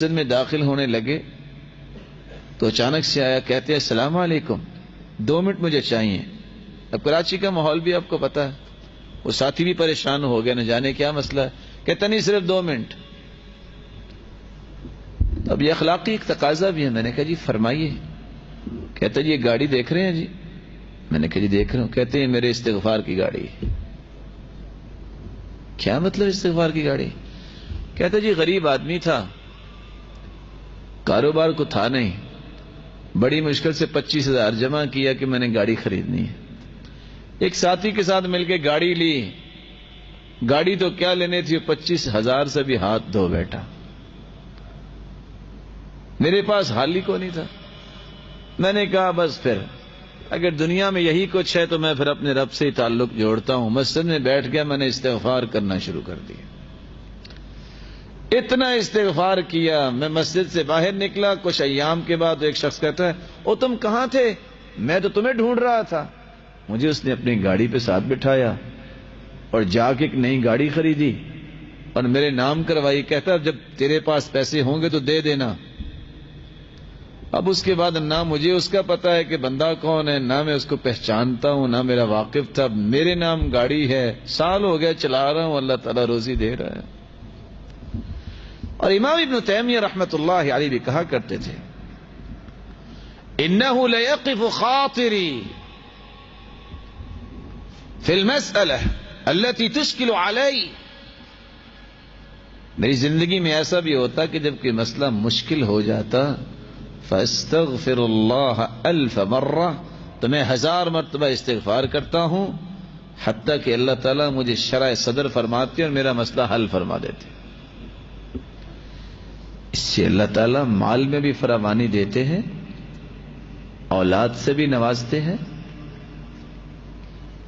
مسجد میں داخل ہونے لگے تو اچانک سے آیا، کہتے ہیں السلام علیکم، 2 منٹ مجھے چاہیے۔ اب کراچی کا ماحول بھی آپ کو پتا ہے، وہ ساتھی بھی پریشان ہو گیا، نہ جانے کیا مسئلہ ہے، کہتا نہیں صرف 2 منٹ۔ اب یہ اخلاقی ایک تقاضا بھی ہے۔ میں نے کہا جی فرمائیے۔ کہتا جی یہ گاڑی دیکھ رہے ہیں جی؟ میں نے کہا جی دیکھ رہا ہوں۔ کہتے ہیں میرے استغفار کی گاڑی۔ کیا مطلب استغفار کی گاڑی؟ کہتا جی غریب آدمی تھا، کاروبار کو تھا نہیں، بڑی مشکل سے 25,000 جمع کیا کہ میں نے گاڑی خریدنی ہے۔ ایک ساتھی کے ساتھ مل کے گاڑی لی، گاڑی تو کیا لینے تھی، 25,000 سے بھی ہاتھ دھو بیٹھا۔ میرے پاس حال ہی کو نہیں تھا۔ میں نے کہا بس پھر اگر دنیا میں یہی کچھ ہے تو میں پھر اپنے رب سے ہی تعلق جوڑتا ہوں۔ مسجد میں بیٹھ گیا، میں نے استغفار کرنا شروع کر دیا۔ اتنا استغفار کیا، میں مسجد سے باہر نکلا، کچھ ایام کے بعد ایک شخص کہتا ہے او تم کہاں تھے؟ میں تو تمہیں ڈھونڈ رہا تھا۔ مجھے اس نے اپنی گاڑی پہ ساتھ بٹھایا اور جا کے ایک نئی گاڑی خریدی اور میرے نام کروائی۔ کہتا جب تیرے پاس پیسے ہوں گے تو دے دینا۔ اب اس کے بعد نہ مجھے اس کا پتا ہے کہ بندہ کون ہے، نہ میں اس کو پہچانتا ہوں، نہ میرا واقف تھا۔ میرے نام گاڑی ہے، سال ہو گیا چلا رہا ہوں، اللہ تعالیٰ روزی دے رہا ہے۔ اور امام ابن تیمیہ رحمت اللہ علیہ بھی کہا کرتے تھے انه ليقف خاطري في المسألة التي تشكل علي۔ میری زندگی میں ایسا بھی ہوتا کہ جب کوئی مسئلہ مشکل ہو جاتا فاستغفر اللہ 1000 مرہ، تو میں 1000 مرتبہ استغفار کرتا ہوں، حتیٰ کہ اللہ تعالیٰ مجھے شرح صدر فرماتے اور میرا مسئلہ حل فرما دیتے۔ اس سے اللہ تعالیٰ مال میں بھی فراوانی دیتے ہیں، اولاد سے بھی نوازتے ہیں،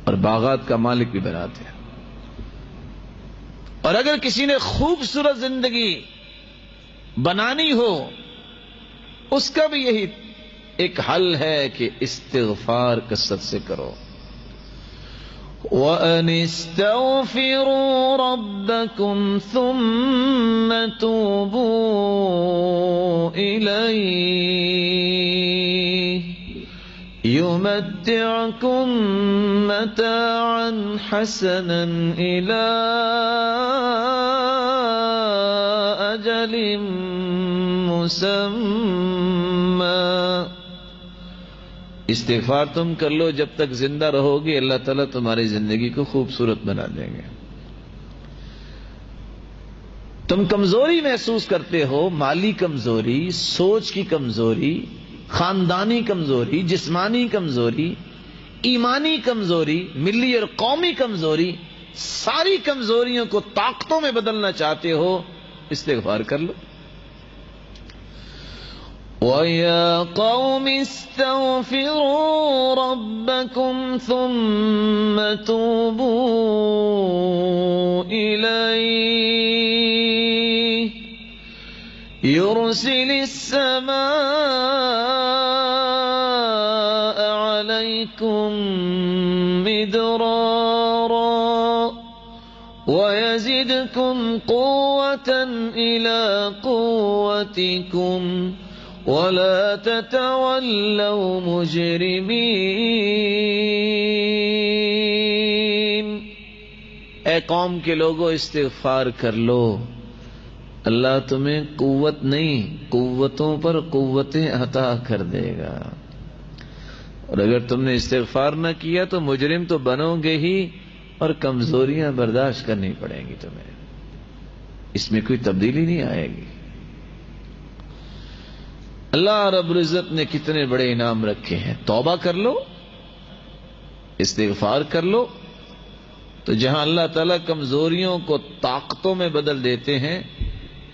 اور باغات کا مالک بھی بناتے ہیں۔ اور اگر کسی نے خوبصورت زندگی بنانی ہو، اس کا بھی یہی ایک حل ہے کہ استغفار کثرت سے کرو۔ وَأَنِ اسْتَغْفِرُوا رَبَّكُمْ ثُمَّ تُوبُوا إِلَيْهِ يُمَتِّعْكُمْ مَتَاعًا حَسَنًا إِلَىٰ أَجَلٍ مُّسَمًّى۔ استغفار تم کر لو جب تک زندہ رہو گے، اللہ تعالیٰ تمہاری زندگی کو خوبصورت بنا دیں گے۔ تم کمزوری محسوس کرتے ہو، مالی کمزوری، سوچ کی کمزوری، خاندانی کمزوری، جسمانی کمزوری، ایمانی کمزوری، ملی اور قومی کمزوری، ساری کمزوریوں کو طاقتوں میں بدلنا چاہتے ہو، استغفار کر لو۔ وَيَا قَوْمِ اسْتَغْفِرُوا رَبَّكُمْ ثُمَّ تُوبُوا إِلَيْهِ يُرْسِلِ السَّمَاءَ عَلَيْكُمْ مِدْرَارًا وَيَزِدْكُمْ قُوَّةً إِلَىٰ قُوَّتِكُمْ وَلَا تَتَوَلَّوْا مُجْرِمِينَ۔ اے قوم کے لوگوں استغفار کر لو، اللہ تمہیں قوت نہیں قوتوں پر قوتیں عطا کر دے گا۔ اور اگر تم نے استغفار نہ کیا تو مجرم تو بنو گے ہی، اور کمزوریاں برداشت کرنی پڑیں گی تمہیں، اس میں کوئی تبدیلی نہیں آئے گی۔ اللہ رب العزت نے کتنے بڑے انعام رکھے ہیں۔ توبہ کر لو، استغفار کر لو، تو جہاں اللہ تعالیٰ کمزوریوں کو طاقتوں میں بدل دیتے ہیں،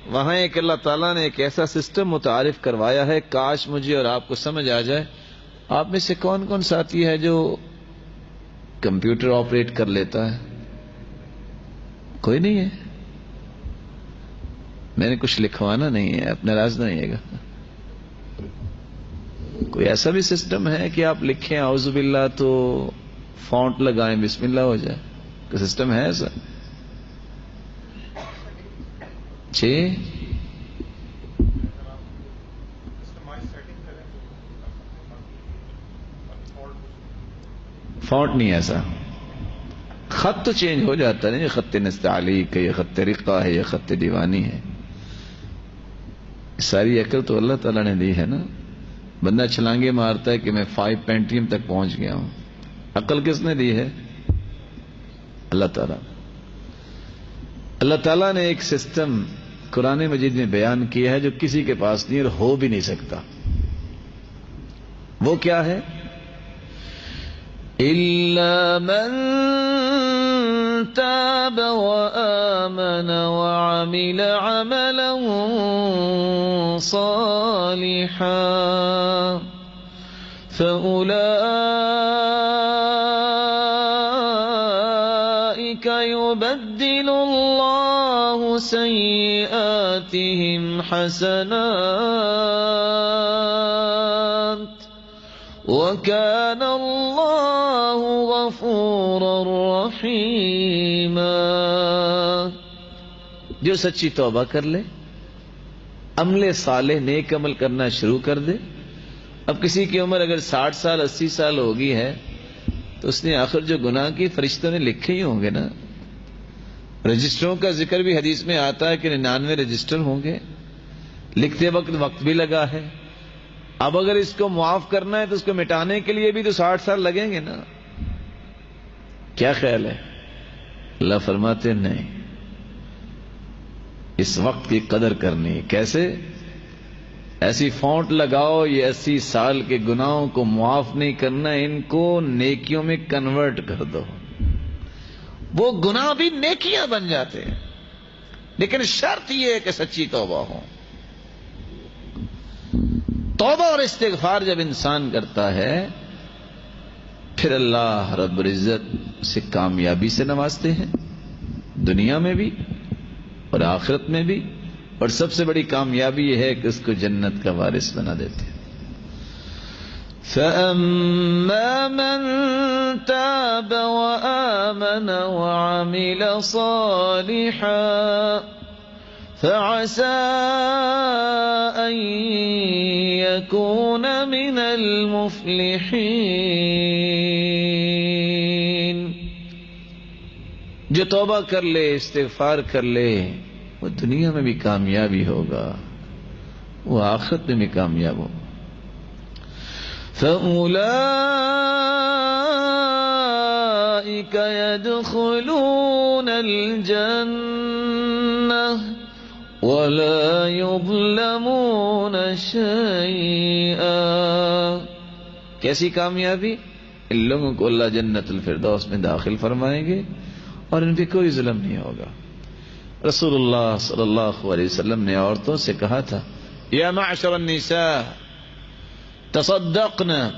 وہاں ایک اللہ تعالیٰ نے ایک ایسا سسٹم متعارف کروایا ہے، کاش مجھے اور آپ کو سمجھ آ جائے۔ آپ میں سے کون کون ساتھی ہے جو کمپیوٹر آپریٹ کر لیتا ہے؟ کوئی نہیں ہے؟ میں نے کچھ لکھوانا نہیں ہے، آپ ناراض نہ ہوئیے گا۔ کوئی ایسا بھی سسٹم ہے کہ آپ لکھیں اعوذ باللہ تو فونٹ لگائیں بسم اللہ ہو جائے؟ کوئی سسٹم ہے ایسا؟ جی فونٹ نہیں ایسا. خط تو چینج ہو جاتا ہے، یہ خط نستعلیق ہے، یہ خط رقہ ہے، یہ خط دیوانی ہے. ساری عقل تو اللہ تعالیٰ نے دی ہے نا. بندہ چھلانگے مارتا ہے کہ میں 5 پینٹیم تک پہنچ گیا ہوں. عقل کس نے دی ہے؟ اللہ تعالیٰ. اللہ تعالیٰ نے ایک سسٹم قرآن مجید میں بیان کیا ہے جو کسی کے پاس نہیں اور ہو بھی نہیں سکتا. وہ کیا ہے؟ إِلَّا مَن تَابَ وَآمَنَ وَعَمِلَ عَمَلًا صَالِحًا فَأُولَئِكَ يُبَدِّلُ اللَّهُ سَيِّئَاتِهِمْ حَسَنَاتٍ وَكَانَ اللَّهُ غَفُورًا رَحِيمًا. جو سچی توبہ کر لے، عمل صالح نیک عمل کرنا شروع کر دے. اب کسی کی عمر اگر 60 سال 80 سال ہوگی ہے تو اس نے آخر جو گناہ کی فرشتوں نے لکھے ہی ہوں گے نا. رجسٹروں کا ذکر بھی حدیث میں آتا ہے کہ 99 رجسٹر ہوں گے. لکھتے وقت بھی لگا ہے. اب اگر اس کو معاف کرنا ہے تو اس کو مٹانے کے لیے بھی تو 60 سال لگیں گے نا. کیا خیال ہے؟ اللہ فرماتے نہیں، اس وقت کی قدر کرنی. کیسے؟ ایسی فونٹ لگاؤ، یہ 80 سال کے گناہوں کو معاف نہیں کرنا، ان کو نیکیوں میں کنورٹ کر دو. وہ گناہ بھی نیکیاں بن جاتے ہیں، لیکن شرط یہ ہے کہ سچی توبہ ہو. توبہ اور استغفار جب انسان کرتا ہے پھر اللہ رب العزت اسے کامیابی سے نوازتے ہیں، دنیا میں بھی اور آخرت میں بھی. اور سب سے بڑی کامیابی یہ ہے کہ اس کو جنت کا وارث بنا دیتے ہیں. فَأَمَّا مَن تَابَ وَآمَنَ وَعَمِلَ صَالِحًا فَعَسَىٰ أَن يَكُونَ مِنَ الْمُفْلِحِينَ. جو توبہ کر لے، استغفار کر لے، وہ دنیا میں بھی کامیابی ہوگا، وہ آخرت میں بھی کامیاب ہوگا. فَأُولَئِكَ يَدْخُلُونَ الْجَنَّةَ وَلَا يُظْلَمُونَ شَيْئًا. کیسی کامیابی؟ ان لوگوں کو اللہ جنت الفردوس میں داخل فرمائیں گے اور ان پہ کوئی ظلم نہیں ہوگا. رسول اللہ صلی اللہ علیہ وسلم نے عورتوں سے کہا تھا، یا معشر النساء تصدقنا